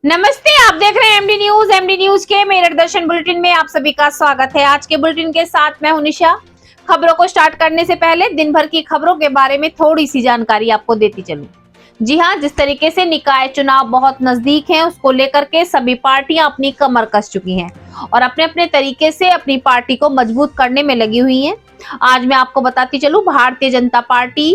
नमस्ते, आप देख रहे हैं एमडी न्यूज। एमडी न्यूज के मेरठ दर्शन बुलेटिन में आप सभी का स्वागत है। आज के बुलेटिन के साथ मैं हूं निशा। खबरों को स्टार्ट करने से पहले दिन भर की खबरों के बारे में थोड़ी सी जानकारी आपको देती चलूं। जी हां, जिस तरीके से निकाय चुनाव बहुत नजदीक हैं, उसको लेकर के सभी पार्टियां अपनी कमर कस चुकी हैं और अपने अपने तरीके से अपनी पार्टी को मजबूत करने में लगी हुई हैं। आज मैं आपको बताती चलूं, भारतीय जनता पार्टी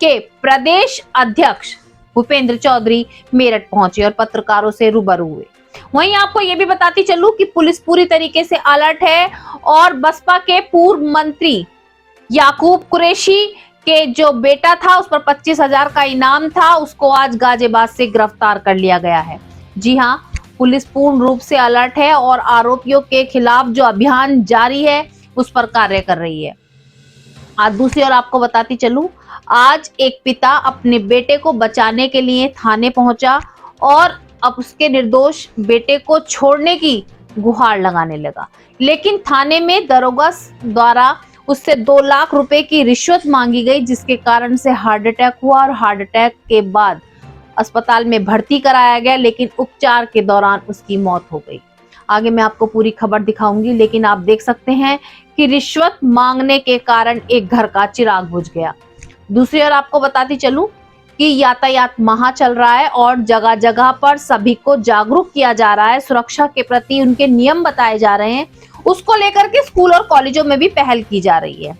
के प्रदेश अध्यक्ष भूपेंद्र चौधरी मेरठ पहुंचे और पत्रकारों से रूबरू हुए। वहीं आपको ये भी बताती चलूं कि पुलिस पूरी तरीके से अलर्ट है और बसपा के पूर्व मंत्री याकूब कुरैशी के जो बेटा था उस पर 25,000 का इनाम था, उसको आज गाजियाबाद से गिरफ्तार कर लिया गया है। जी हां, पुलिस पूर्ण रूप से अलर्ट है और आरोपियों के खिलाफ जो अभियान जारी है उस पर कार्य कर रही है। आज दूसरी ओर आपको बताती चलूं, आज एक पिता अपने बेटे को बचाने के लिए थाने पहुंचा और अब उसके निर्दोष बेटे को छोड़ने की गुहार लगाने लगा, लेकिन थाने में दरोगा द्वारा उससे 2 लाख रुपए की रिश्वत मांगी गई, जिसके कारण से हार्ट अटैक हुआ और हार्ट अटैक के बाद अस्पताल में भर्ती कराया गया, लेकिन उपचार के दौरान उसकी मौत हो गई। आगे मैं आपको पूरी खबर दिखाऊंगी, लेकिन आप देख सकते हैं कि रिश्वत मांगने के कारण एक घर का चिराग बुझ गया। दूसरी ओर आपको बताती चलूं कि यातायात महा चल रहा है और जगह जगह पर सभी को जागरूक किया जा रहा है, सुरक्षा के प्रति उनके नियम बताए जा रहे हैं। उसको लेकर के स्कूल और कॉलेजों में भी पहल की जा रही है।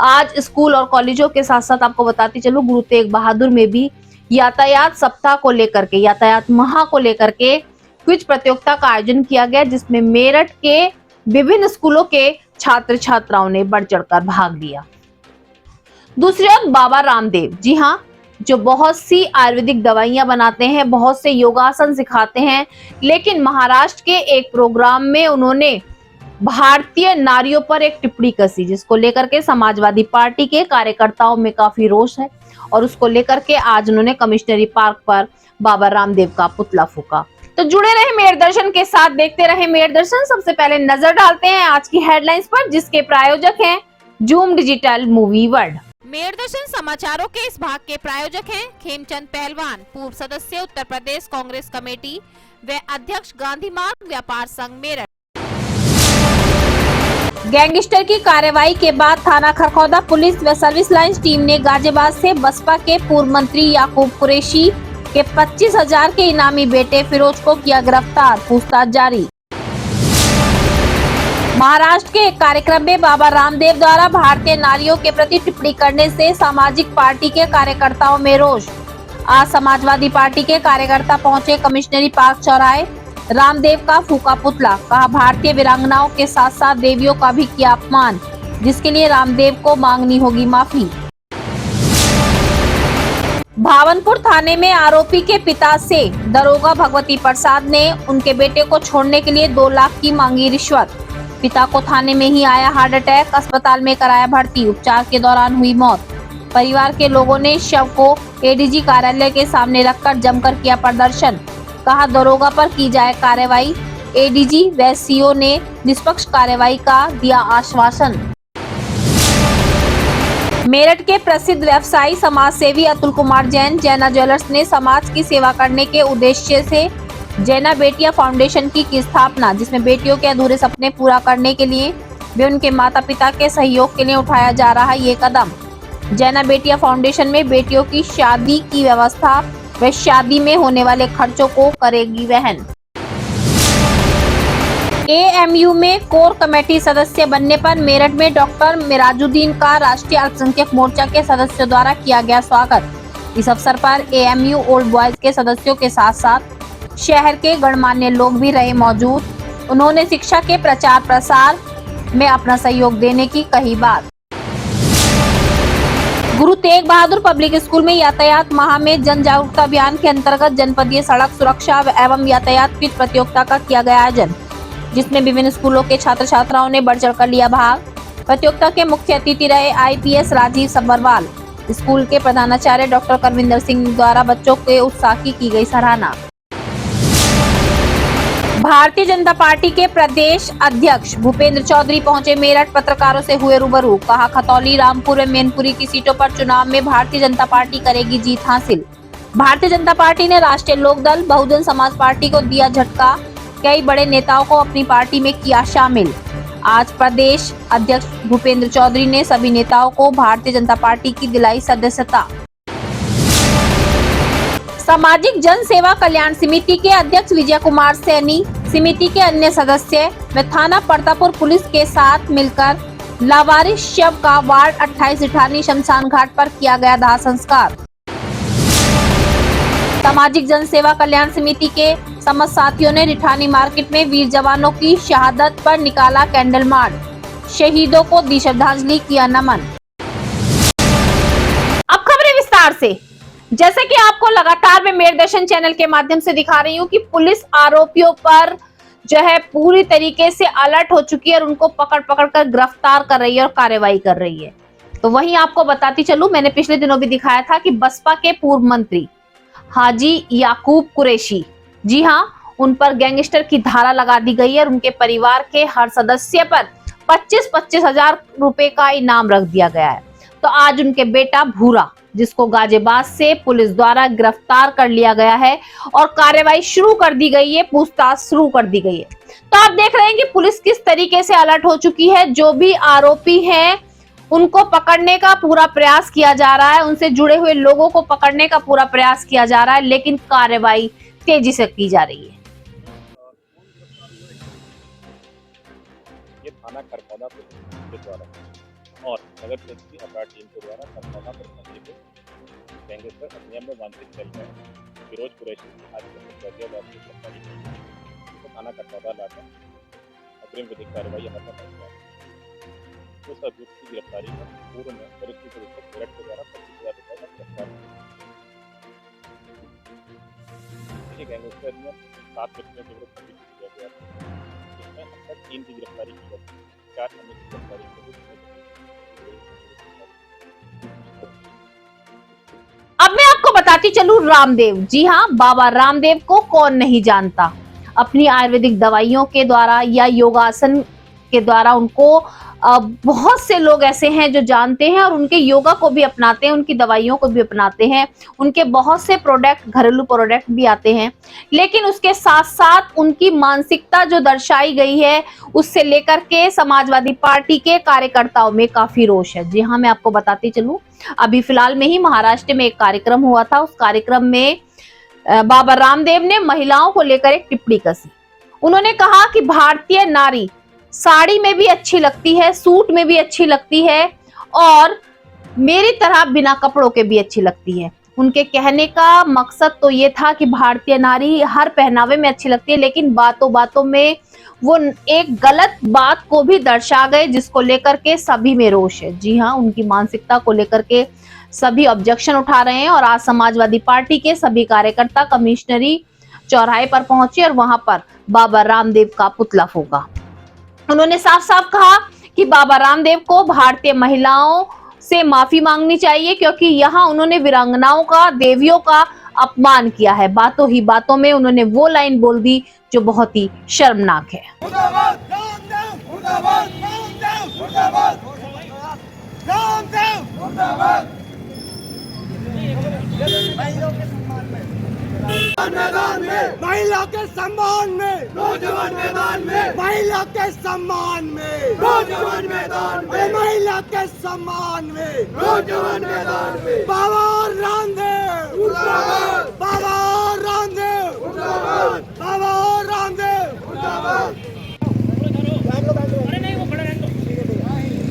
आज स्कूल और कॉलेजों के साथ साथ आपको बताती चलूं, गुरु तेग बहादुर में भी यातायात सप्ताह को लेकर के, यातायात महा को लेकर के क्विज प्रतियोगिता का आयोजन किया गया, जिसमें मेरठ के विभिन्न स्कूलों के छात्र छात्राओं ने बढ़ चढ़कर भाग लिया। दूसरी ओर बाबा रामदेव, जी हाँ, जो बहुत सी आयुर्वेदिक दवाइयां बनाते हैं, बहुत से योगासन सिखाते हैं, लेकिन महाराष्ट्र के एक प्रोग्राम में उन्होंने भारतीय नारियों पर एक टिप्पणी कसी, जिसको लेकर के समाजवादी पार्टी के कार्यकर्ताओं में काफी रोष है और उसको लेकर के आज उन्होंने कमिश्नरी पार्क पर बाबा रामदेव का पुतला फूका। तो जुड़े रहे मेरठ दर्शन के साथ, देखते रहे मेरठ दर्शन। सबसे पहले नजर डालते हैं आज की हेडलाइंस पर, जिसके प्रायोजक हैं Zoom digital movie world. Meerut Darshan समाचारों के इस भाग के प्रायोजक हैं खेमचंद पहलवान, पूर्व सदस्य उत्तर प्रदेश कांग्रेस कमेटी व अध्यक्ष गांधी मार्ग व्यापार संघ मेरठ। गैंगस्टर की कार्रवाई के बाद थाना खरखौदा पुलिस व सर्विस लाइंस टीम ने गाजियाबाद से बसपा के पूर्व मंत्री याकूब कुरैशी के 25,000 के इनामी बेटे फिरोज को किया गिरफ्तार, पूछताछ जारी। महाराष्ट्र के एक कार्यक्रम में बाबा रामदेव द्वारा भारतीय नारियों के प्रति टिप्पणी करने से सामाजिक पार्टी के कार्यकर्ताओं में रोष। आज समाजवादी पार्टी के कार्यकर्ता पहुंचे कमिश्नरी पार्क चौराहे, रामदेव का फूका पुतला, कहा भारतीय वीरांगनाओं के साथ साथ देवियों का भी किया अपमान, जिसके लिए रामदेव को मांगनी होगी माफी। भावनपुर थाने में आरोपी के पिता से दरोगा भगवती प्रसाद ने उनके बेटे को छोड़ने के लिए 2 लाख की मांगी रिश्वत। पिता को थाने में ही आया हार्ट अटैक, अस्पताल में कराया भर्ती, उपचार के दौरान हुई मौत। परिवार के लोगों ने शव को एडीजी कार्यालय के सामने रखकर जमकर किया प्रदर्शन, कहा दरोगा पर की जाए कार्रवाई। एडीजी व सीओ ने निष्पक्ष कार्रवाई का दिया आश्वासन। मेरठ के प्रसिद्ध व्यवसायी समाजसेवी अतुल कुमार जैन, जैना ज्वेलर्स ने समाज की सेवा करने के उद्देश्य से जैना बेटिया फाउंडेशन की स्थापना, जिसमें बेटियों के अधूरे सपने पूरा करने के लिए वे उनके माता पिता के सहयोग के लिए उठाया जा रहा है ये कदम। जैना बेटिया फाउंडेशन में बेटियों की शादी की व्यवस्था व शादी में होने वाले खर्चों को करेगी वहन। एएमयू में कोर कमेटी सदस्य बनने पर मेरठ में डॉक्टर मिराजुद्दीन का राष्ट्रीय अल्पसंख्यक मोर्चा के सदस्यों द्वारा किया गया स्वागत। इस अवसर पर एएमयू ओल्ड बॉयज के सदस्यों के साथ साथ शहर के गणमान्य लोग भी रहे मौजूद। उन्होंने शिक्षा के प्रचार प्रसार में अपना सहयोग देने की कही बात। गुरु तेग बहादुर पब्लिक स्कूल में यातायात माह में जन जागरूकता अभियान के अंतर्गत जनपदीय सड़क सुरक्षा एवं यातायात क्विज प्रतियोगिता का किया गया आयोजन, जिसमें विभिन्न स्कूलों के छात्र छात्राओं ने बढ़ चढ़कर लिया भाग। प्रतियोगिता के मुख्य अतिथि रहे आईपीएस राजीव सब्बरवाल। स्कूल के प्रधानाचार्य डॉक्टर करविंदर सिंह द्वारा बच्चों के उत्साह की गई सराहना। भारतीय जनता पार्टी के प्रदेश अध्यक्ष भूपेंद्र चौधरी पहुंचे मेरठ, पत्रकारों से हुए रूबरू, कहा खतौली, रामपुर व मैनपुरी की सीटों पर चुनाव में भारतीय जनता पार्टी करेगी जीत हासिल। भारतीय जनता पार्टी ने राष्ट्रीय लोकदल, बहुजन समाज पार्टी को दिया झटका, कई बड़े नेताओं को अपनी पार्टी में किया शामिल। आज प्रदेश अध्यक्ष भूपेंद्र चौधरी ने सभी नेताओं को भारतीय जनता पार्टी की दिलाई सदस्यता। सामाजिक जन सेवा कल्याण समिति के अध्यक्ष विजय कुमार सैनी, समिति के अन्य सदस्य व थाना परतापुर पुलिस के साथ मिलकर लावारिस शव का वार्ड 28 रिठानी शमशान घाट पर किया गया दाह संस्कार। सामाजिक जन सेवा कल्याण समिति के समस्त साथियों ने रिठानी मार्केट में वीर जवानों की शहादत पर निकाला कैंडल मार्च, शहीदों को दी श्रद्धांजलि, किया नमन। अब खबरें विस्तार से। जैसे कि आपको लगातार मैं मेरे दर्शन चैनल के माध्यम से दिखा रही हूँ कि पुलिस आरोपियों पर जो है पूरी तरीके से अलर्ट हो चुकी है और उनको पकड़ कर गिरफ्तार कर रही है और कार्रवाई कर रही है। तो वहीं आपको बताती चलूं, मैंने पिछले दिनों भी दिखाया था कि बसपा के पूर्व मंत्री हाजी याकूब कुरैशी, जी हाँ, उन पर गैंगस्टर की धारा लगा दी गई है और उनके परिवार के हर सदस्य पर 25-25 हजार रुपए का इनाम रख दिया गया है। तो आज उनके बेटा भूरा, जिसको गाजियाबाद से पुलिस द्वारा गिरफ्तार कर लिया गया है और कार्रवाई शुरू कर दी गई है, पूछताछ शुरू कर दी गई है। तो आप देख रहे हैं कि पुलिस किस तरीके से अलर्ट हो चुकी है। जो भी आरोपी हैं उनको पकड़ने का पूरा प्रयास किया जा रहा है, उनसे जुड़े हुए लोगों को पकड़ने का पूरा प्रयास किया जा रहा है, लेकिन कार्रवाई तेजी से की जा रही है। ये थाना करपौदा के द्वारा और नगर परिषद की अपराध टीम के द्वारा करपौदा प्रखंड के गैंगस्टर अधिनियम में वांछित चल रहे फिरोज कुरैशी की आज गाजियाबाद की गिरफ्तारी की तो थाना करपौदा लाकर अग्रिम विधिक कार्रवाई अमल में लाई। उस अभियुक्त की गिरफ्तारी में पूर्व में वरिष्ठ पुलिस मेरठ के द्वारा 25,000 रुपये का गिरफ्तार किया। गैंगस्टर अधिनियम 7 व्यक्तियों के विरुद्ध किया गया था, जिसमें अब तक 3 की गिरफ्तारी की गई, 4 अन्य की गिरफ्तारी की गई। अब मैं आपको बताती चलूं रामदेव, जी हाँ, बाबा रामदेव को कौन नहीं जानता। अपनी आयुर्वेदिक दवाइयों के द्वारा या योगासन के द्वारा उनको बहुत से लोग ऐसे हैं जो जानते हैं और उनके योगा को भी अपनाते हैं, उनकी दवाइयों को भी अपनाते हैं, उनके बहुत से प्रोडक्ट, घरेलू प्रोडक्ट भी आते हैं। लेकिन उसके साथ साथ उनकी मानसिकता जो दर्शाई गई है, उससे लेकर के समाजवादी पार्टी के कार्यकर्ताओं में काफी रोष है। जी हाँ, मैं आपको बताती चलूं, अभी फिलहाल में ही महाराष्ट्र में एक कार्यक्रम हुआ था। उस कार्यक्रम में बाबा रामदेव ने महिलाओं को लेकर एक टिप्पणी कसी। उन्होंने कहा कि भारतीय नारी साड़ी में भी अच्छी लगती है, सूट में भी अच्छी लगती है और मेरी तरह बिना कपड़ों के भी अच्छी लगती है। उनके कहने का मकसद तो ये था कि भारतीय नारी हर पहनावे में अच्छी लगती है, लेकिन बातों बातों में वो एक गलत बात को भी दर्शा गए, जिसको लेकर के सभी में रोष है। जी हाँ, उनकी मानसिकता को लेकर के सभी ऑब्जेक्शन उठा रहे हैं और आज समाजवादी पार्टी के सभी कार्यकर्ता कमिश्नरी चौराहे पर पहुंचे और वहां पर बाबा रामदेव का पुतला फूंका। उन्होंने साफ साफ कहा कि बाबा रामदेव को भारतीय महिलाओं से माफी मांगनी चाहिए, क्योंकि यहाँ उन्होंने वीरांगनाओं का, देवियों का अपमान किया है। बातों ही बातों में उन्होंने वो लाइन बोल दी जो बहुत ही शर्मनाक है। मैदान में महिला के सम्मान में, नौजवान मैदान में महिला के सम्मान में, नौजवान मैदान में महिला के सम्मान में, नौजवान मैदान में बाबा रामदेव मुर्दाबाद, बाबा रामदेव मुर्दाबाद, बाबा रामदेव मुर्दाबाद।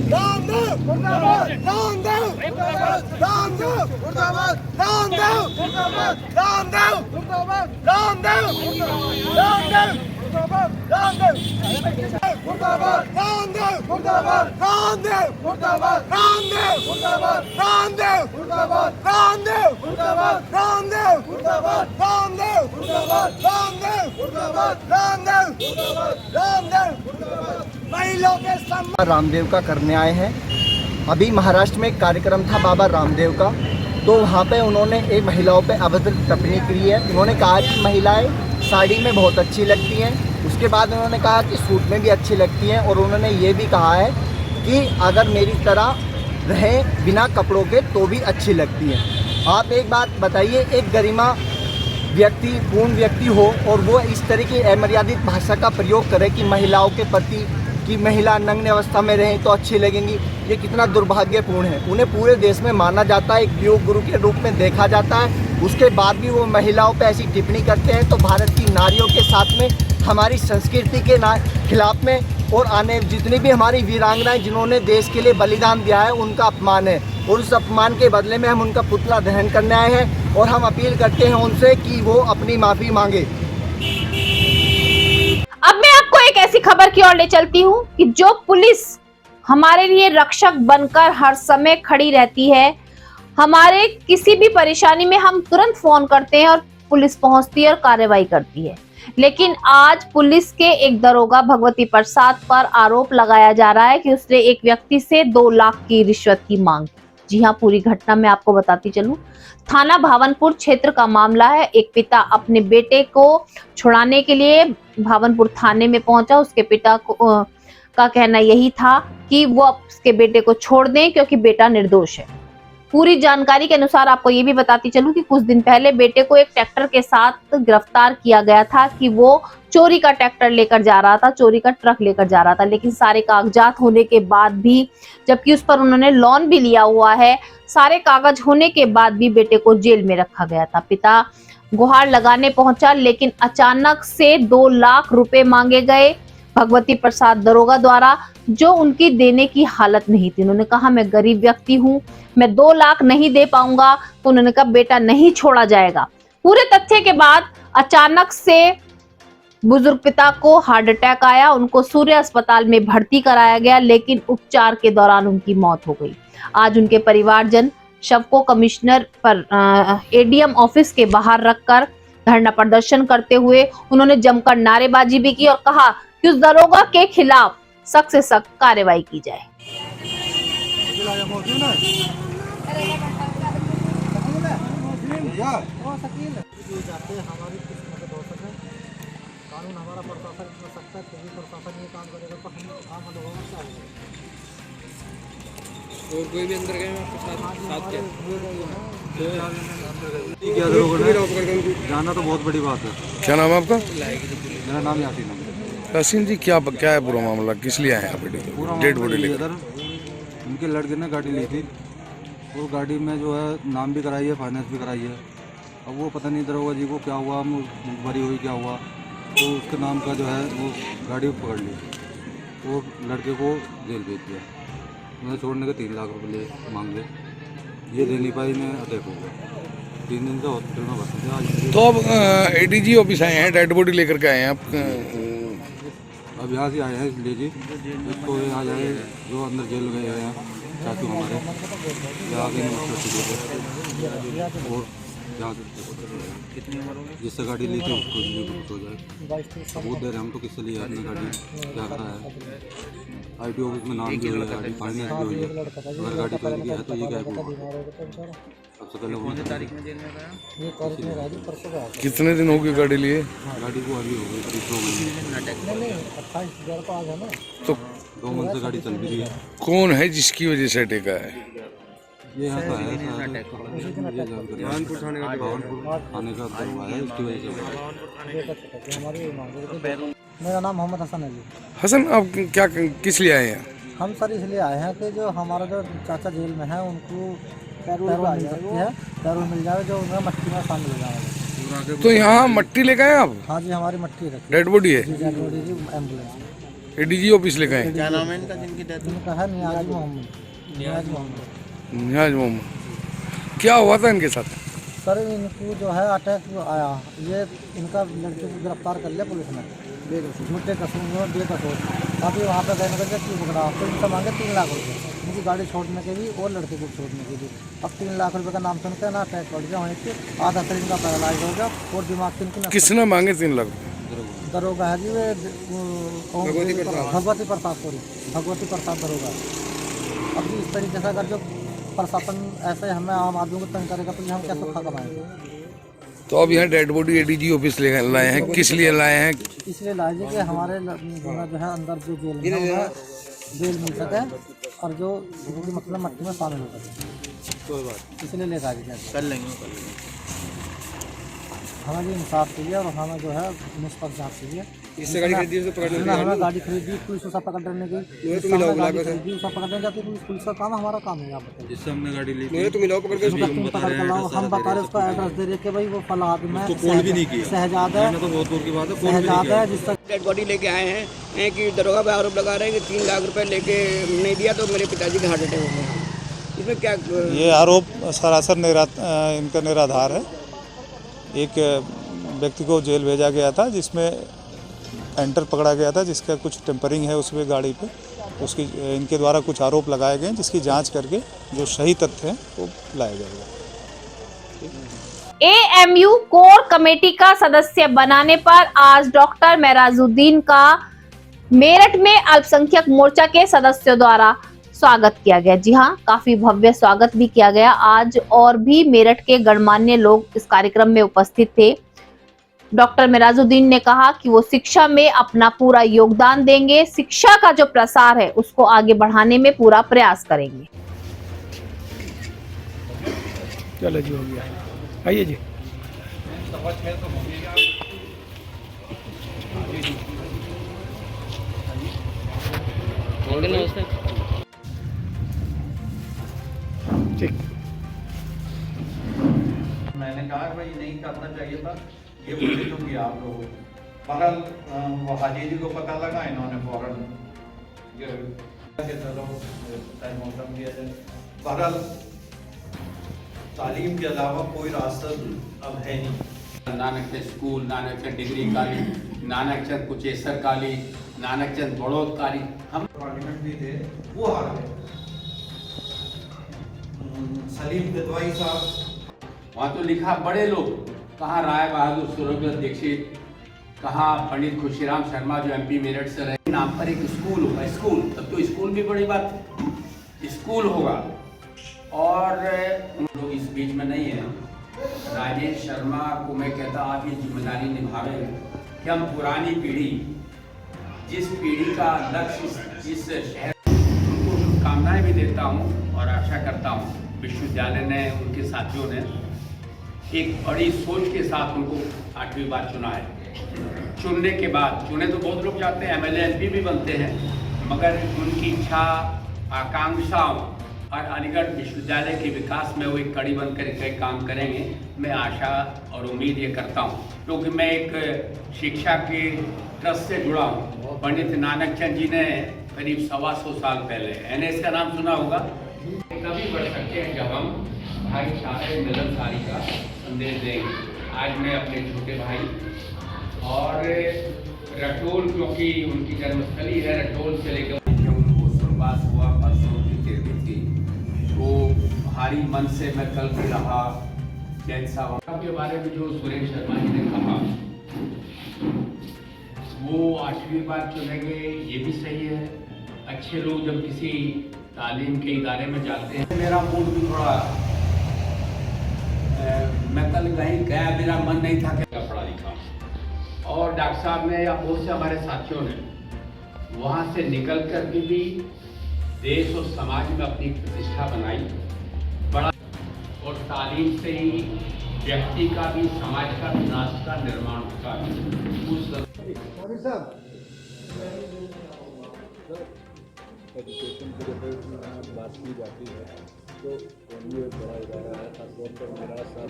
रामदेव मुर्दाबाद, रामदेव मुर्दाबाद, रामदेव मुर्दाबाद, रामदेव मुर्दाबाद, रामदेव मुर्दाबाद, रामदेव मुर्दाबाद, रामदेव मुर्दाबाद, रामदेव मुर्दाबाद, रामदेव मुर्दाबाद, रामदेव मुर्दाबाद, रामदेव मुर्दाबाद, रामदेव मुर्दाबाद, रामदेव मुर्दाबाद, रामदेव मुर्दाबाद, रामदेव मुर्दाबाद, रामदेव मुर्दाबाद, रामदेव मुर्दाबाद। महिलाओं के सम्मान रामदेव का करने आए हैं। अभी महाराष्ट्र में एक कार्यक्रम था बाबा रामदेव का, तो वहाँ पे उन्होंने एक महिलाओं पे अभद्र टिप्पणी की है। उन्होंने कहा कि महिलाएं साड़ी में बहुत अच्छी लगती हैं, उसके बाद उन्होंने कहा कि सूट में भी अच्छी लगती हैं, और उन्होंने ये भी कहा है कि अगर मेरी तरह रहें बिना कपड़ों के तो भी अच्छी लगती हैं। आप एक बात बताइए, एक गरिमा पूर्ण व्यक्ति हो और वो इस तरह की अमर्यादित भाषा का प्रयोग करे कि महिलाओं के प्रति कि महिला नग्न अवस्था में रहें तो अच्छी लगेंगी, ये कितना दुर्भाग्यपूर्ण है। उन्हें पूरे देश में माना जाता है, एक योग गुरु के रूप में देखा जाता है, उसके बाद भी वो महिलाओं पे ऐसी टिप्पणी करते हैं तो भारत की नारियों के साथ में हमारी संस्कृति के खिलाफ में और आने जितनी भी हमारी वीरांगनाएं जिन्होंने देश के लिए बलिदान दिया है उनका अपमान है, और उस अपमान के बदले में हम उनका पुतला दहन करने आए हैं और हम अपील करते हैं उनसे कि वो अपनी माफ़ी मांगे। अब मैं आपको एक ऐसी खबर की ओर ले चलती हूँ कि जो पुलिस हमारे लिए रक्षक बनकर हर समय खड़ी रहती है, हमारे किसी भी परेशानी में हम तुरंत फोन करते हैं और पुलिस पहुंचती है और कार्रवाई करती है। लेकिन आज पुलिस के एक दरोगा भगवती प्रसाद पर आरोप लगाया जा रहा है कि उसने एक व्यक्ति से 2 लाख की रिश्वत की मांग की। जी हाँ, पूरी घटना मैं आपको बताती चलूं। थाना भावनपुर क्षेत्र का मामला है। एक पिता अपने बेटे को छुड़ाने के लिए भावनपुर थाने में पहुंचा। उसके पिता का कहना यही था कि वो उसके बेटे को छोड़ दें क्योंकि बेटा निर्दोष है। पूरी जानकारी के अनुसार आपको ये भी बताती चलूं कि कुछ दिन पहले बेटे को एक ट्रैक्टर के साथ गिरफ्तार किया गया था कि वो चोरी का ट्रैक्टर लेकर जा रहा था, चोरी का ट्रक लेकर जा रहा था। लेकिन सारे कागजात होने के बाद भी, जबकि उस पर उन्होंने लोन भी लिया हुआ है, सारे कागज होने के बाद भी बेटे को जेल में रखा गया था। पिता गुहार लगाने पहुंचा लेकिन अचानक से 2 लाख रुपए मांगे गए भगवती प्रसाद दरोगा द्वारा, जो उनकी देने की हालत नहीं थी। उन्होंने कहा मैं गरीब व्यक्ति हूँ, मैं 2 लाख नहीं दे पाऊंगा। तो उन्होंने कहा बेटा नहीं छोड़ा जाएगा। पूरे तथ्य के बाद अचानक से बुजुर्ग पिता को हार्ट अटैक आया, उनको सूर्य अस्पताल में भर्ती कराया गया, लेकिन उपचार के दौरान उनकी मौत हो गई। आज उनके परिवारजन शव को कमिश्नर पर एडीएम ऑफिस के बाहर रखकर धरना प्रदर्शन करते हुए उन्होंने जमकर नारेबाजी भी की और कहा कि उस दरोगा के खिलाफ सख्त से सख्त कार्रवाई की जाए। कानून हमारा प्रशासन कर सकता है, फिर प्रशासन ये काम करेगा तो हम आम लोगों से आएंगे। और कोई भी अंदर गए आपके साथ क्या जाना तो बहुत बड़ी बात है। क्या नाम है आपका? मेरा नाम यासीन है। यासीन जी, क्या है पूरा मामला, किस लिए आए आप? डेड बॉडी लेकर उनके लड़के ने गाड़ी ली थी, वो गाड़ी में जो है नाम भी कराई है, फाइनेंस भी कराई है। अब वो पता नहीं दरोगा जी को क्या हुआ, भरी हुई क्या हुआ, तो उसके नाम का जो है वो गाड़ी पकड़ ली, वो लड़के को जेल भेज दिया। उन्हें छोड़ने के 3 लाख रुपये मांगे, ये दे नहीं पाई, मैं अटैक हो गया। 3 दिन से हॉस्पिटल में भर्ती थे। आज तो अब एडीजी ऑफिस आए हैं, डेड बॉडी लेकर के आए हैं आप? अब यहाँ से आए हैं इसलिए जी, इसको आ जाए जो अंदर जेल गए हैं चाचू हमारे, आगे और जहाँ कितनी उम्र होगी जिससे गाड़ी ली थी उसको भी हो जाए। सबूत दे रहे हम तो किससे लिए अपनी गाड़ी, क्या करा है। ITO ऑफिस में नाम भी हुई है, गाड़ी फाइनेंस भी हुई है। अगर गाड़ी पहले की है तो ये क्या हुआ? सबसे पहले वो तारीख में जेल में गया। कितने दिन हो गए गाड़ी लिए? गाड़ी को अभी हो गई 2 महीने। 28,000 को आज है ना, तो 2 महीने से गाड़ी चल भी रही है। कौन है जिसकी वजह से अटैक आया है? ये यहाँ का है, भावनपुर थाने का हुआ है, इसकी वजह से। मेरा नाम मोहम्मद हसन है जी। हसन, आप क्या किस लिए आए हैं? हम सर इसलिए आए हैं कि जो हमारा जो चाचा जेल में है उनको पैरोल मिल सकती है, पैरोल मिल जाए जो उन्हें मट्टी में शामिल हो जाएगा। तो यहाँ मट्टी लेके आए आप? हाँ जी, हमारी मट्टी है, डेड बॉडी है, डेड बॉडी जी, एम्बुलेंस। एडीजी ऑफिस लेके आए? क्या नाम है इनका जिनकी डेथ? इनका है नियाज मोहम्मद। नियाज मोहम्मद। क्या हुआ था इनके साथ? सर इनको जो है अटैक आया, ये इनका लड़के को गिरफ्तार कर लिया पुलिस ने, झूठे कसूर बेकसूर। अभी वहाँ पे गए नगर क्यों पकड़ा, तो इनसे मांगे 3 लाख रुपये, इनकी गाड़ी छोड़ने के भी और लड़के को छोड़ने के भी। अब 3 लाख रुपये का नाम सुनकर ना अटैक पड़ गया, वहीं से आधा शरीर इनका पैरालाइज हो गया और दिमाग से इनकी। किसने मांगे 3 लाख? दरोगा है जी, वे भगवती प्रसाद, सॉरी भगवती प्रसाद दरोगा। अब इस तरीके से अगर जो प्रशासन ऐसे हमें आम आदमी को तंग करेगा तो हम क्या सुखा कमाएंगे। तो अब यहाँ डेड बॉडी एडीजी ऑफिस ले लाए हैं, किस लिए लाए हैं? इसलिए लाए कि हमारे जो है अंदर जो जेल में बेल मिल सके और जो मतलब मट्टी में शामिल हो सके। कोई बात इसलिए लेकर आ गया। कर लेंगे। हमें भी इंसाफ चाहिए और हमें जो है निष्पक्ष जांच चाहिए। इससे गाड़ी खरीदी उसे पकड़ जिसने हमें गाड़ी खरीदी पुलिस को सब पकड़ने की, जिससे हमने गाड़ी खरीदी वो सब पकड़ने जाती है। पुलिस का काम है, हमारा काम है। यहाँ पर जिससे हमने गाड़ी ली नहीं तुम मिलाओ पकड़ के उसका तुम पकड़ कर लाओ, हम बता रहे उसका एड्रेस दे रहे कि भाई वो फलाहात में कॉल भी नहीं किया। शहजाद है, तो बहुत दूर की बात है, शहजाद है जिसका डेड बॉडी लेके आए हैं कि दरोगा पे आरोप लगा रहे हैं कि 3 लाख रुपए लेके नहीं दिया तो मेरे पिताजी का हार्ट अटैक हो गया। इसमें क्या ये आरोप सरासर इनका निराधार है। एक व्यक्ति को जेल भेजा गया था जिसमें एंटर पकड़ा गया था, जिसका कुछ टेम्परिंग है उसमें गाड़ी पे, उसकी इनके द्वारा कुछ आरोप लगाए गए हैं जिसकी जांच करके जो सही तथ्य हैं वो लाया जाएगा। एएमयू कोर कमेटी का सदस्य बनाने पर आज डॉक्टर मेराजुद्दीन का मेरठ में अल्पसंख्यक मोर्चा के सदस्यों द्वारा स्वागत किया गया। जी हां, काफी भव्य स्वागत भी किया गया आज, और भी मेरठ के गणमान्य लोग इस कार्यक्रम में उपस्थित थे। डॉक्टर मेराजुद्दीन ने कहा कि वो शिक्षा में अपना पूरा योगदान देंगे, शिक्षा का जो प्रसार है उसको आगे बढ़ाने में पूरा प्रयास करेंगे। चलो जी, हो गया, आइए जी। ठीक। मैंने कहा भाई नहीं करना चाहिए था, ये बोली तो किया आप लोगों को। बहरहाल वो हाजी जी को पता लगा, इन्होंने फौरन चलो टाइम मौसम दिया जाए। बहरहाल तालीम के अलावा कोई रास्ता अब है नहीं। Nanakchand school, Nanakchand degree college, Nanakchand Kuchesar college, Nanakchand Baraud college, हम पार्लियामेंट भी थे, वो हार गए। सलीम गदवाई साहब, वहाँ तो लिखा बड़े लोग, कहाँ राय बहादुर सुरभद्र दीक्षित, कहाँ पंडित खुशीराम शर्मा जो एमपी मेरठ से रहे। नाम पर एक स्कूल होगा, स्कूल, तब तो स्कूल भी बड़ी बात है, स्कूल होगा। और उन लोग इस बीच में नहीं है। राजेश शर्मा को मैं कहता आप ये जिम्मेदारी निभावे कि हम पुरानी पीढ़ी, जिस पीढ़ी का लक्ष्य जिस शहर, उनको शुभकामनाएं भी देता हूँ और आशा करता हूँ विश्वविद्यालय ने, उनके साथियों ने एक बड़ी सोच के साथ उनको 8वीं बार चुना है। चुनने के बाद, चुने तो बहुत लोग जाते हैं, एमएलए एमपी भी बनते हैं, मगर उनकी इच्छा, आकांक्षाओं और अलीगढ़ विश्वविद्यालय के विकास में वो एक कड़ी बनकर कई काम करेंगे। मैं आशा और उम्मीद ये करता हूँ, क्योंकि मैं एक शिक्षा के ट्रस्ट से जुड़ा हूँ। पंडित नानकचंद जी ने करीब 125 साल पहले, एनएस का नाम सुना होगा, कभी बढ़ सकते हैं जब हम भाईचारे मिलनसारी का संदेश देंगे। आज मैं अपने छोटे भाई और रटोल, क्योंकि उनकी जन्मस्थली है, रटोल से लेकर वो सुनवास हुआ परसों की तिथि थी, वो भारी मन से मैं कल भी रहा। जैसा के बारे में जो सुरेश शर्मा जी ने कहा, वो 8वीं बार चुनेंगे, ये भी सही है। अच्छे लोग जब किसी तालीम के इदारे में जाते हैं, मेरा मूड भी थोड़ा, मैं कल कहीं गया, मेरा मन नहीं था कि पढ़ा लिखा, और डॉक्टर साहब ने या बहुत से हमारे साथियों ने वहाँ से निकल कर भी देश और समाज में अपनी प्रतिष्ठा बनाई। बड़ा, और तालीम से ही व्यक्ति का भी, समाज का भी, राष्ट्र का निर्माण होता है। एजुकेशन की जब बात की जाती है तो ये बड़ा इदारा है, खासतौर पर मेरा साथ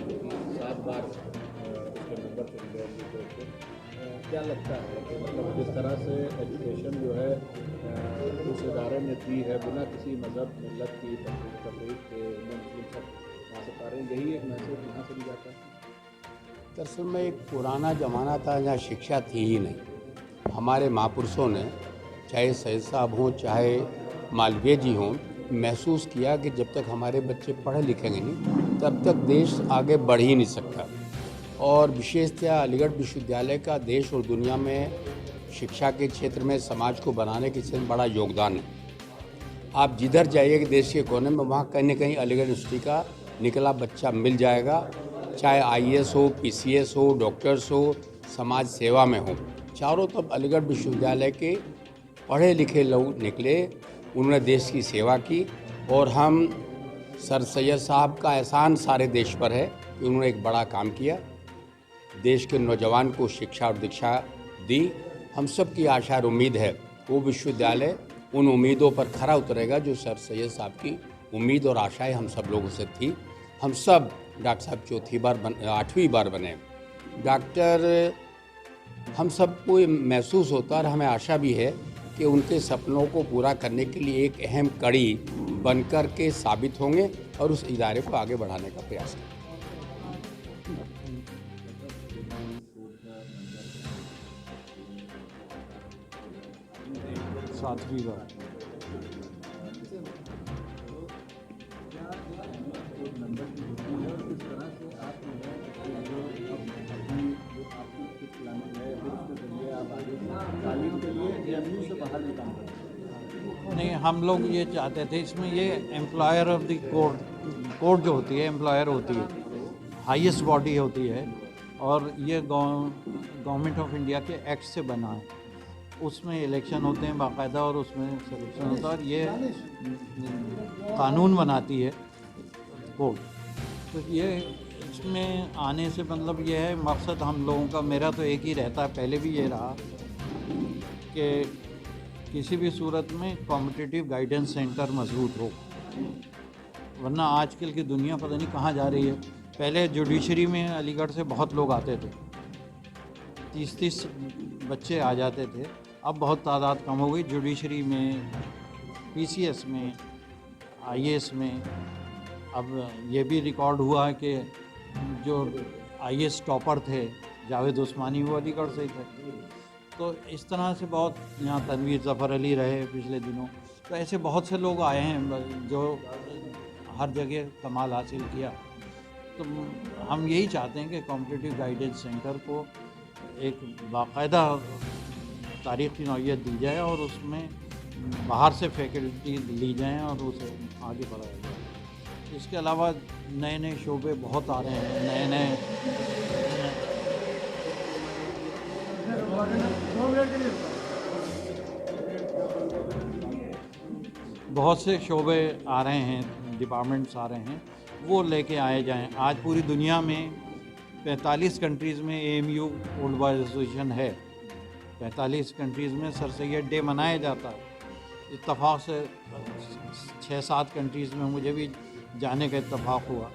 7 बार उसके नंबर चल गए एजुकेशन। क्या लगता है कि मतलब जिस तरह से एजुकेशन जो है उस इदारे ने दी है, बिना किसी मज़हब मिलत की तकलीफ के, मुस्लिम सब वहाँ से पा रहे हैं, यही एक मैसेज यहाँ से भी जाता है। दरअसल में एक पुराना ज़माना था जहाँ शिक्षा थी ही नहीं। हमारे महापुरुषों ने, चाहे सैयद साहब हों, चाहे मालवीय जी हों, महसूस किया कि जब तक हमारे बच्चे पढ़े लिखेंगे नहीं, तब तक देश आगे बढ़ ही नहीं सकता। और विशेषतः अलीगढ़ विश्वविद्यालय का देश और दुनिया में शिक्षा के क्षेत्र में समाज को बनाने के क्षेत्र में बड़ा योगदान है। आप जिधर जाइए कि देश के कोने में, वहाँ कहीं न कहीं अलीगढ़ यूनिवर्सिटी का निकला बच्चा मिल जाएगा, चाहे IAS हो, PCS हो, डॉक्टर्स हो, समाज सेवा में हो। चारों तरफ अलीगढ़ विश्वविद्यालय के पढ़े लिखे लोग निकले, उन्होंने देश की सेवा की, और हम सर सैयद साहब का एहसान सारे देश पर है कि उन्होंने एक बड़ा काम किया, देश के नौजवान को शिक्षा और दीक्षा दी। हम सब की आशा और उम्मीद है वो विश्वविद्यालय उन उम्मीदों पर खरा उतरेगा जो सर सैयद साहब की उम्मीद और आशाएं हम सब लोगों से थी। हम सब डॉक्टर साहब चौथी बार 8वीं बार बने डॉक्टर। हम सबको ये महसूस होता और हमें आशा भी है कि उनके सपनों को पूरा करने के लिए एक अहम कड़ी बनकर के साबित होंगे और उस इदारे को आगे बढ़ाने का प्रयास करेंगे। 7वीं बार। नहीं, हम लोग ये चाहते थे, इसमें ये एम्प्लॉयर ऑफ द कोर्ट जो होती है, एम्प्लॉयर होती है, हाईएस्ट बॉडी होती है और ये गवर्नमेंट ऑफ इंडिया के एक्ट से बना है। उसमें इलेक्शन होते हैं बाकायदा और उसमें सिलेक्शन होता है और ये कानून बनाती है कोर्ट। तो ये इसमें आने से मतलब ये है, मकसद हम लोगों का, मेरा तो एक ही रहता है, पहले भी ये रहा कि किसी भी सूरत में कॉम्पिटिटिव गाइडेंस सेंटर मजबूत हो, वरना आजकल की दुनिया पता नहीं कहाँ जा रही है। पहले जुडिशरी में अलीगढ़ से बहुत लोग आते थे, 30-30 बच्चे आ जाते थे, अब बहुत तादाद कम हो गई। जुडिशरी में, पीसीएस में, आईएएस में। अब ये भी रिकॉर्ड हुआ है कि जो आईएएस टॉपर थे जावेद उस्मानी, वो अलीगढ़ से ही थे। तो इस तरह से बहुत, यहाँ तनवीर ज़फ़र अली रहे पिछले दिनों, तो ऐसे बहुत से लोग आए हैं जो हर जगह कमाल हासिल किया। तो हम यही चाहते हैं कि कॉम्पिटिटिव गाइडेंस सेंटर को एक बाकायदा तारीख़ी नौइयत दी जाए और उसमें बाहर से फैकल्टी ली जाएँ और उसे आगे बढ़ाया जाए। इसके अलावा नए नए शोबे बहुत आ रहे हैं, नए बहुत से शोबे आ रहे हैं, डिपार्टमेंट्स आ रहे हैं, वो लेके आए जाएं। आज पूरी दुनिया में 45 कंट्रीज़ में AMU ओल्ड बॉयज़ एसोसिएशन है। 45 कंट्रीज़ में सर सैयद डे मनाया जाता है। इत्तफाक से 6-7 कंट्रीज़ में मुझे भी जाने का इत्तफाक हुआ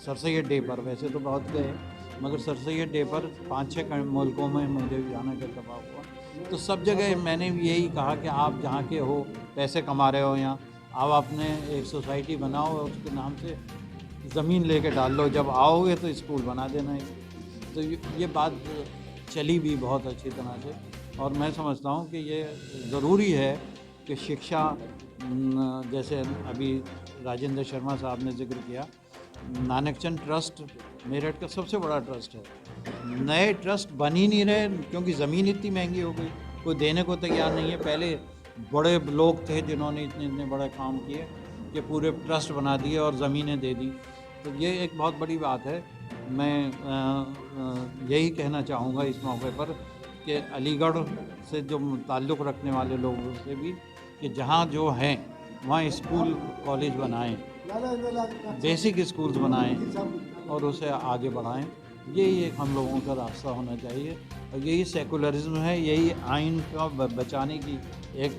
सर सैयद डे पर। वैसे तो बहुत गए, मगर सर सैयद डे पर 5-6 मुल्कों में मुझे भी जाने का इत्तफाक हुआ। तो सब जगह मैंने भी यही कहा कि आप जहाँ के हो, पैसे कमा रहे हो यहाँ, आप अपने एक सोसाइटी बनाओ और उसके नाम से ज़मीन लेके डाल लो, जब आओगे तो स्कूल बना देना। तो ये बात चली भी बहुत अच्छी तरह से और मैं समझता हूँ कि ये ज़रूरी है कि शिक्षा, जैसे अभी राजेंद्र शर्मा साहब ने जिक्र किया, नानकचंद ट्रस्ट मेरठ का सबसे बड़ा ट्रस्ट है। नए ट्रस्ट बन ही नहीं रहे क्योंकि ज़मीन इतनी महंगी हो गई, कोई देने को तैयार नहीं है। पहले बड़े लोग थे जिन्होंने इतने बड़े काम किए कि पूरे ट्रस्ट बना दिए और ज़मीनें दे दी। तो ये एक बहुत बड़ी बात है। मैं यही कहना चाहूँगा इस मौके पर कि अलीगढ़ से जो ताल्लुक़ रखने वाले लोगों से भी कि जहाँ जो हैं वहाँ स्कूल कॉलेज बनाएं, बेसिक स्कूल्स बनाएं और उसे आगे बढ़ाएं। यही एक हम लोगों का रास्ता होना चाहिए और यही सेकुलरिज्म है, यही आइन का बचाने की एक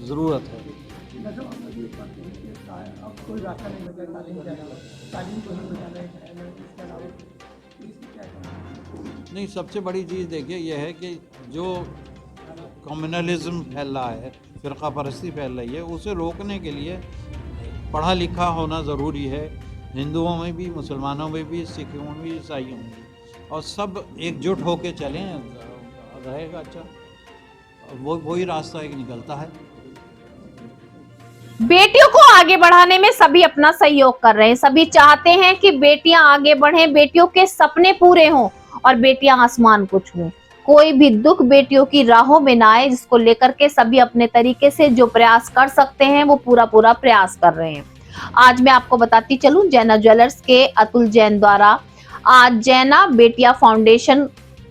ज़रूरत है। नहीं, सबसे बड़ी चीज़ देखिए यह है कि जो कम्युनलिज्म फैल रहा है, फ़िरक़ा परस्ती फैल रही है, उसे रोकने के लिए पढ़ा लिखा होना ज़रूरी है। हिंदुओं में भी, मुसलमानों में भी, सिखों में भी, ईसाइयों में भी, और सब एकजुट होकर चलें, रहेगा अच्छा। वही रास्ता एक निकलता है। बेटियों को आगे बढ़ाने में सभी अपना सहयोग कर रहे हैं। सभी चाहते हैं कि बेटियां आगे बढ़ें, बेटियों के सपने पूरे हों और बेटियां आसमान को छुएं। कोई भी दुख बेटियों की राहों में ना आए, जिसको लेकर के सभी अपने तरीके से जो प्रयास कर सकते हैं वो पूरा प्रयास कर रहे हैं। आज मैं आपको बताती चलूं, जैना ज्वेलर्स के अतुल जैन द्वारा आज जैना बेटिया फाउंडेशन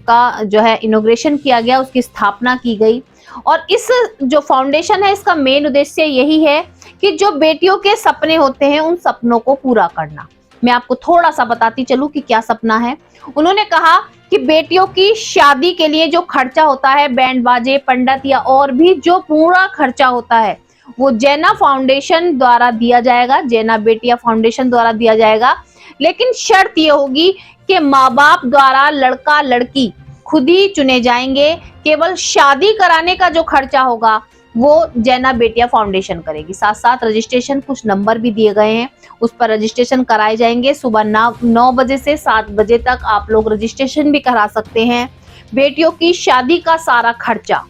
का जो है इनॉग्रेशन किया गया, उसकी स्थापना की गई। और इस जो फाउंडेशन है, इसका मेन उद्देश्य यही है कि जो बेटियों के सपने होते हैं उन सपनों को पूरा करना। मैं आपको थोड़ा सा बताती चलूं कि क्या सपना है। उन्होंने कहा कि बेटियों की शादी के लिए जो खर्चा होता है, बैंड बाजे, पंडित या और भी जो पूरा खर्चा होता है वो जैना फाउंडेशन द्वारा दिया जाएगा, जैना बेटिया फाउंडेशन द्वारा दिया जाएगा। लेकिन शर्त ये होगी कि माँ बाप द्वारा लड़का लड़की खुद ही चुने जाएंगे। केवल शादी कराने का जो खर्चा होगा वो जैना बेटिया फाउंडेशन करेगी। साथ साथ रजिस्ट्रेशन कुछ नंबर भी दिए गए हैं, उस पर रजिस्ट्रेशन कराए जाएंगे। सुबह 9 बजे से 7 बजे तक आप लोग रजिस्ट्रेशन भी करा सकते हैं। बेटियों की शादी का सारा खर्चा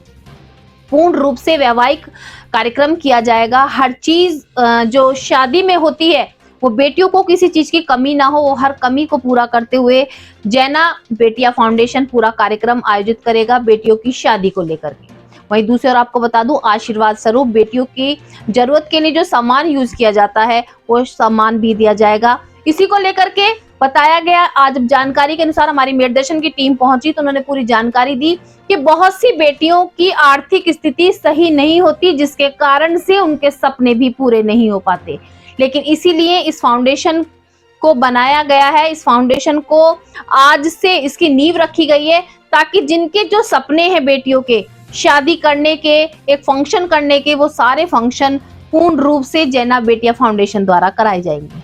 पूर्ण रूप से वैवाहिक कार्यक्रम किया जाएगा। हर चीज जो शादी में होती है वो बेटियों को किसी चीज की कमी ना हो, वो हर कमी को पूरा करते हुए जैना बेटिया फाउंडेशन पूरा कार्यक्रम आयोजित करेगा बेटियों की शादी को लेकर के। वहीं दूसरी ओर आपको बता दूं, आशीर्वाद स्वरूप बेटियों की जरूरत के लिए जो सामान यूज किया जाता है वो सामान भी दिया जाएगा। इसी को लेकर के बताया गया। आज जानकारी के अनुसार हमारी मेरदर्शन की टीम पहुंची तो उन्होंने पूरी जानकारी दी कि बहुत सी बेटियों की आर्थिक स्थिति सही नहीं होती, जिसके कारण से उनके सपने भी पूरे नहीं हो पाते। लेकिन इसीलिए इस फाउंडेशन को बनाया गया है। इस फाउंडेशन को आज से इसकी नींव रखी गई है ताकि जिनके जो सपने हैं बेटियों के शादी करने के, एक फंक्शन करने के, वो सारे फंक्शन पूर्ण रूप से जैना बेटिया फाउंडेशन द्वारा कराए जाएंगे।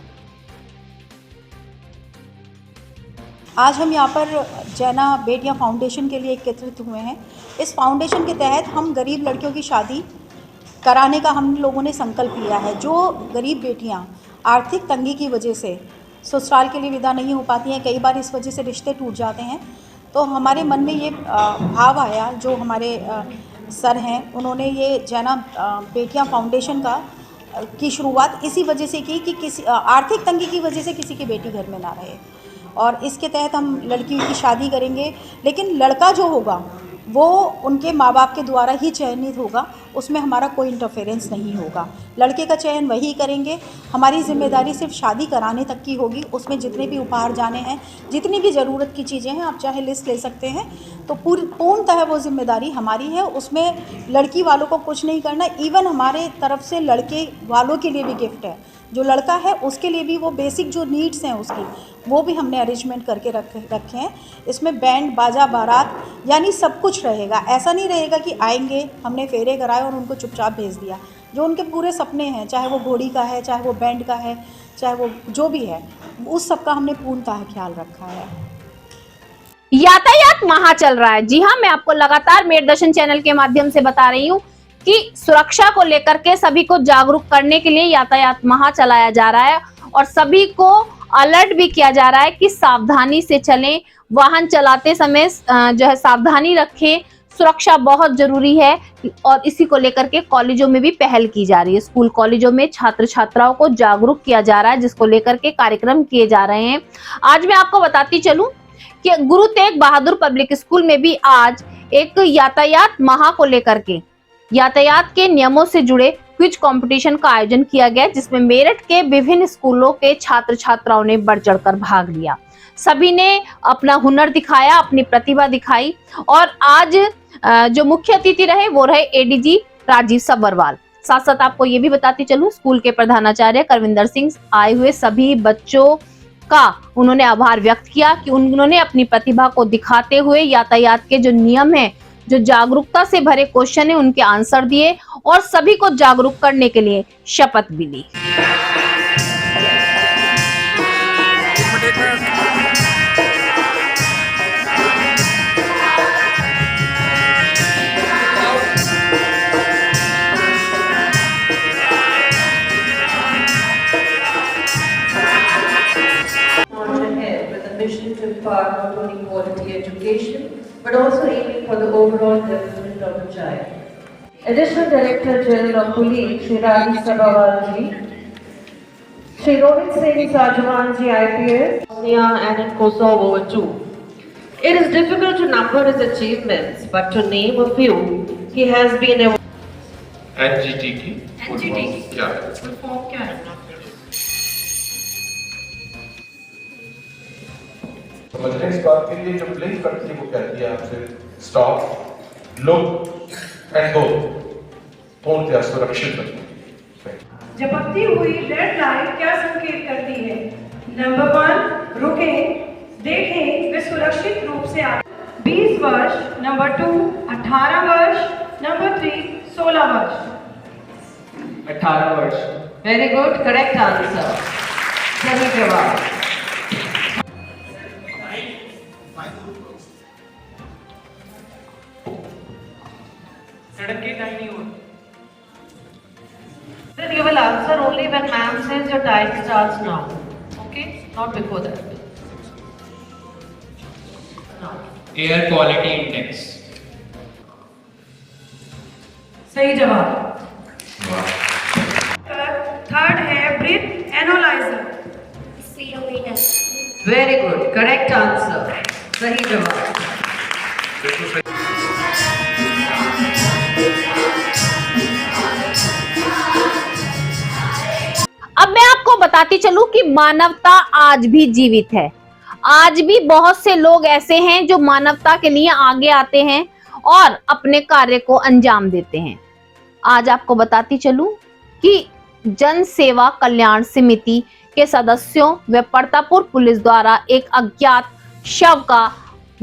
आज हम यहाँ पर जैना बेटिया फाउंडेशन के लिए एकत्रित हुए हैं। इस फाउंडेशन के तहत हम गरीब लड़कियों की शादी कराने का हम लोगों ने संकल्प लिया है। जो गरीब बेटियाँ आर्थिक तंगी की वजह से ससुराल के लिए विदा नहीं हो पाती हैं, कई बार इस वजह से रिश्ते टूट जाते हैं, तो हमारे मन में ये भाव आया। जो हमारे सर हैं उन्होंने ये जैना बेटियां फाउंडेशन की शुरुआत इसी वजह से की कि किसी आर्थिक तंगी की वजह से किसी की बेटी घर में ना रहे, और इसके तहत हम लड़कियों की शादी करेंगे। लेकिन लड़का जो होगा वो उनके माँ बाप के द्वारा ही चयनित होगा, उसमें हमारा कोई इंटरफेरेंस नहीं होगा। लड़के का चयन वही करेंगे। हमारी जिम्मेदारी सिर्फ शादी कराने तक की होगी। उसमें जितने भी उपहार जाने हैं, जितनी भी ज़रूरत की चीज़ें हैं, आप चाहे लिस्ट ले सकते हैं। तो पूर्णतः वो जिम्मेदारी हमारी है। उसमें लड़की वालों को कुछ नहीं करना। इवन हमारे तरफ से लड़के वालों के लिए भी गिफ्ट है। जो लड़का है उसके लिए भी वो बेसिक जो नीड्स हैं उसकी, वो भी हमने अरेंजमेंट करके रखे हैं। इसमें बैंड बाजा बारात यानी सब कुछ रहेगा। ऐसा नहीं रहेगा कि आएंगे, हमने फेरे कराए और उनको चुपचाप भेज दिया। जो उनके पूरे सपने हैं, चाहे वो घोड़ी का है, चाहे वो बैंड का है, चाहे वो जो भी है, उस सब का हमने पूर्णतः ख्याल रखा है। यातायात महा चल रहा है। जी हाँ, मैं आपको लगातार मेरदर्शन चैनल के माध्यम से बता रही हूँ कि सुरक्षा को लेकर के सभी को जागरूक करने के लिए यातायात महा चलाया जा रहा है और सभी को अलर्ट भी किया जा रहा है कि सावधानी से चलें, वाहन चलाते समय जो है सावधानी रखें, सुरक्षा बहुत जरूरी है। और इसी को लेकर के कॉलेजों में भी पहल की जा रही है। स्कूल कॉलेजों में छात्र छात्राओं को जागरूक किया जा रहा है, जिसको लेकर के कार्यक्रम किए जा रहे हैं। आज मैं आपको बताती चलूं कि गुरु तेग बहादुर पब्लिक स्कूल में भी आज एक यातायात महा को लेकर के यातायात के नियमों से जुड़े क्विज कंपटीशन का आयोजन किया गया, जिसमें मेरठ के विभिन्न स्कूलों के छात्र छात्राओं ने बढ़ चढ़कर भाग लिया। सभी ने अपना हुनर दिखाया, अपनी प्रतिभा दिखाई। और आज जो मुख्य अतिथि रहे वो रहे एडीजी राजीव सब्बरवाल। साथ साथ आपको ये भी बताती चलूं, स्कूल के प्रधानाचार्य करविंदर सिंह आए हुए सभी बच्चों का उन्होंने आभार व्यक्त किया कि उन्होंने अपनी प्रतिभा को दिखाते हुए यातायात के जो नियम है, जो जागरूकता से भरे क्वेश्चन है, उनके आंसर दिए और सभी को जागरूक करने के लिए शपथ भी ली। To impart not only quality education, but also aiming for the overall development of the child. Additional Director General of Police, Shri Rajiv Sabharwal ji, Shri Rohit Singh Sajawan ji, IPS, Bosnia and in Kosovo too. It is difficult to number his achievements, but to name a few, he has been a NGT क्या है? full form क्या है? समझने इस बात के लिए जो ब्लिंक करती है वो कहती है आपसे स्टॉप, लुक एंड गो, पूर्णतः सुरक्षित रखें। झपकती हुई रेड लाइट क्या संकेत करती है? नंबर 1, रुकें, देखें वे सुरक्षित रूप से आ 20 वर्ष, नंबर 2 18 वर्ष, नंबर 3 16 वर्ष। 18 वर्ष। वेरी गुड, करेक्ट आंसर, सही जवाब। सड़क की टाइम नहीं हो You will answer only when ma'am says your time starts now. Okay? Not before that. Now. Air quality index. सही जवाब। थर्ड है breath analyser. Very good, correct answer, सही जवाब। अब मैं आपको बताती चलूं कि मानवता आज भी जीवित है। आज भी बहुत से लोग ऐसे हैं जो मानवता के लिए आगे आते हैं और अपने कार्य को अंजाम देते हैं। आज आपको बताती चलूं कि जन सेवा कल्याण समिति के सदस्यों व परतापुर पुलिस द्वारा एक अज्ञात शव का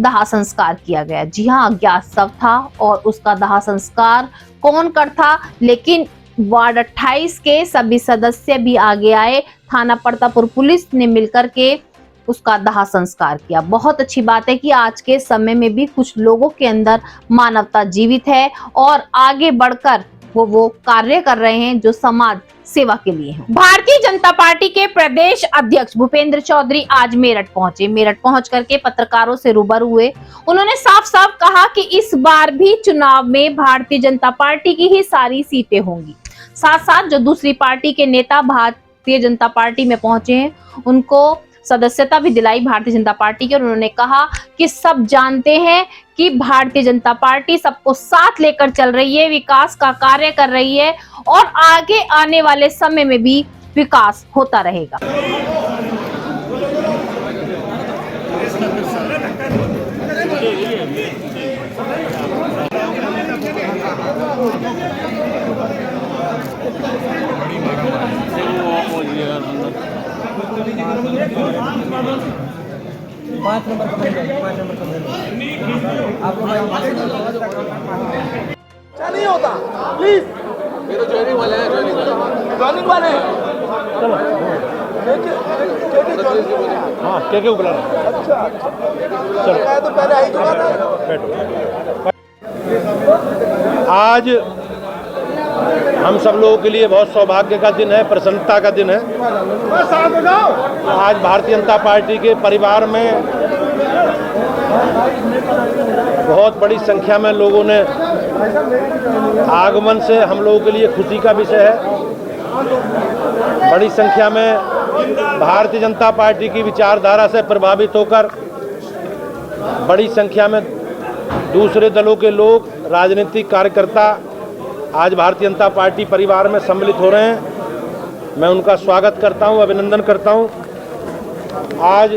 दाह संस्कार किया गया। जी हां, अज्ञात शव था और उसका दाह संस्कार कौन कर था, लेकिन वार्ड 28 के सभी सदस्य भी आगे आए। थाना परतापुर पुलिस ने मिलकर के उसका दाह संस्कार किया। बहुत अच्छी बात है कि आज के समय में भी कुछ लोगों के अंदर मानवता जीवित है और आगे बढ़कर वो कार्य कर रहे हैं जो समाज सेवा के लिए है। भारतीय जनता पार्टी के प्रदेश अध्यक्ष भूपेंद्र चौधरी आज मेरठ पहुंचे। मेरठ पहुंच करके पत्रकारों से रूबरू हुए। उन्होंने साफ साफ कहा कि इस बार भी चुनाव में भारतीय जनता पार्टी की ही सारी सीटें होंगी। साथ साथ जो दूसरी पार्टी के नेता भारतीय जनता पार्टी में पहुंचे हैं उनको सदस्यता भी दिलाई भारतीय जनता पार्टी की। और उन्होंने कहा कि सब जानते हैं कि भारतीय जनता पार्टी सबको साथ लेकर चल रही है, विकास का कार्य कर रही है और आगे आने वाले समय में भी विकास होता रहेगा। पाँच नंबर नहीं होता, प्लीज। ये तो ज्वाइनिंग वाले हैं, ज्वाइनिंग वाले हैं। हाँ, क्या बुला रहे हैं? अच्छा, चलो तो पहले आई चुका था। आज हम सब लोगों के लिए बहुत सौभाग्य का दिन है, प्रसन्नता का दिन है। आज भारतीय जनता पार्टी के परिवार में बहुत बड़ी संख्या में लोगों ने आगमन से हम लोगों के लिए खुशी का विषय है। बड़ी संख्या में भारतीय जनता पार्टी की विचारधारा से प्रभावित होकर बड़ी संख्या में दूसरे दलों के लोग, राजनीतिक कार्यकर्ता आज भारतीय जनता पार्टी परिवार में सम्मिलित हो रहे हैं। मैं उनका स्वागत करता हूं, अभिनंदन करता हूं। आज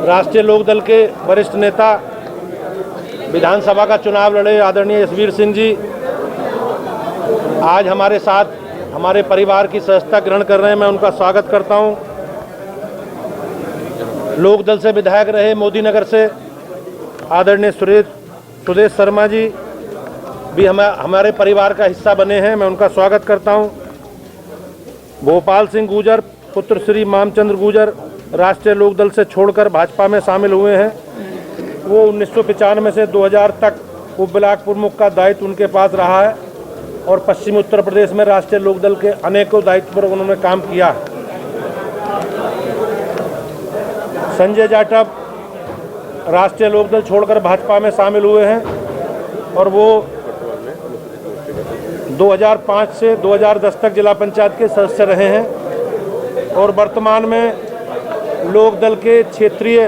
राष्ट्रीय लोकदल के वरिष्ठ नेता, विधानसभा का चुनाव लड़े आदरणीय यशवीर सिंह जी आज हमारे साथ हमारे परिवार की सदस्यता ग्रहण कर रहे हैं। मैं उनका स्वागत करता हूं। लोकदल से विधायक रहे मोदी नगर से आदरणीय सुदेश शर्मा जी भी हमारे परिवार का हिस्सा बने हैं। मैं उनका स्वागत करता हूं। गोपाल सिंह गुर्जर पुत्र श्री मामचंद्र गुर्जर राष्ट्रीय लोकदल से छोड़कर भाजपा में शामिल हुए हैं। वो 1995 से 2000 तक उप ब्लॉक प्रमुख का दायित्व उनके पास रहा है और पश्चिमी उत्तर प्रदेश में राष्ट्रीय लोकदल के अनेकों दायित्व पर उन्होंने काम किया। संजय जाटव राष्ट्रीय लोकदल छोड़कर भाजपा में शामिल हुए हैं और वो 2005 से 2010 तक जिला पंचायत के सदस्य रहे हैं और वर्तमान में लोकदल के क्षेत्रीय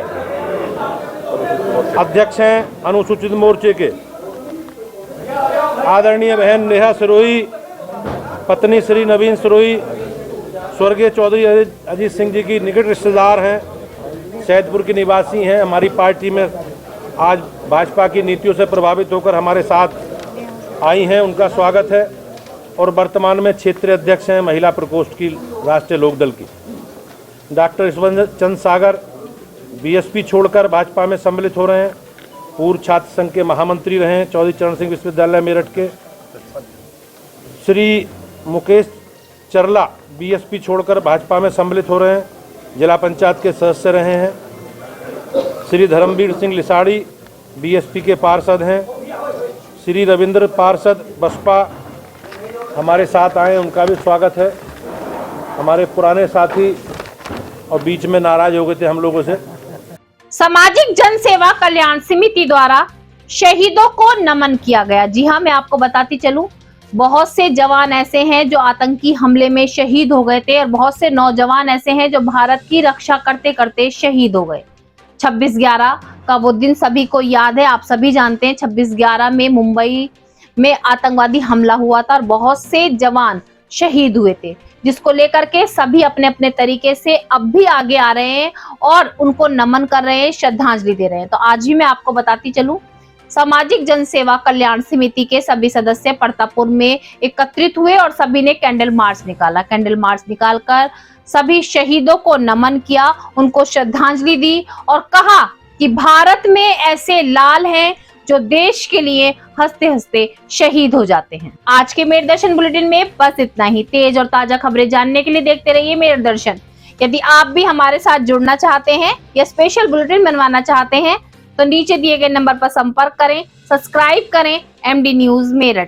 अध्यक्ष हैं अनुसूचित मोर्चे के। आदरणीय बहन नेहा सिरोही, पत्नी श्री नवीन सिरोही स्वर्गीय चौधरी अजीत सिंह जी की निकट रिश्तेदार हैं, सैदपुर की निवासी हैं। हमारी पार्टी में आज भाजपा की नीतियों से प्रभावित होकर हमारे साथ आई हैं, उनका स्वागत है। और वर्तमान में क्षेत्रीय अध्यक्ष हैं महिला प्रकोष्ठ की राष्ट्रीय लोकदल की। डॉक्टर ईश्वर चंद सागर बीएसपी छोड़कर भाजपा में सम्मिलित हो रहे हैं। पूर्व छात्र संघ के महामंत्री रहे हैं चौधरी चरण सिंह विश्वविद्यालय मेरठ के। श्री मुकेश चरला बीएसपी छोड़कर भाजपा में सम्मिलित हो रहे हैं, जिला पंचायत के सदस्य रहे हैं। श्री धर्मवीर सिंह लिसाड़ी बीएसपी के पार्षद हैं। श्री रविंद्र पार्षद बसपा हमारे साथ आए, उनका भी स्वागत है। हमारे पुराने साथी और बीच में नाराज हो गए थे हम लोगों से। सामाजिक जन सेवा कल्याण समिति द्वारा शहीदों को नमन किया गया। जी हाँ, मैं आपको बताती चलूं, बहुत से जवान ऐसे हैं जो आतंकी हमले में शहीद हो गए थे और बहुत से नौजवान ऐसे हैं जो भारत की रक्षा करते करते शहीद हो गए। 26/11 का वो दिन सभी को याद है, आप सभी जानते हैं 26/11 में मुंबई में आतंकवादी हमला हुआ था और बहुत से जवान शहीद हुए थे, जिसको लेकर के सभी अपने अपने तरीके से अब भी आगे आ रहे हैं और उनको नमन कर रहे हैं, श्रद्धांजलि दे रहे हैं। तो आज भी मैं आपको बताती चलूं, सामाजिक जन सेवा कल्याण समिति के सभी सदस्य प्रतापपुर में एकत्रित हुए और सभी ने कैंडल मार्च निकाला। कैंडल मार्च निकालकर सभी शहीदों को नमन किया, उनको श्रद्धांजलि दी और कहा कि भारत में ऐसे लाल हैं जो देश के लिए हंसते हंसते शहीद हो जाते हैं। आज के मेरे दर्शन बुलेटिन में बस इतना ही। तेज और ताजा खबरें जानने के लिए देखते रहिए मेरे दर्शन। यदि आप भी हमारे साथ जुड़ना चाहते हैं या स्पेशल बुलेटिन बनवाना चाहते हैं तो नीचे दिए गए नंबर पर संपर्क करें, सब्सक्राइब करें MD न्यूज मेरठ।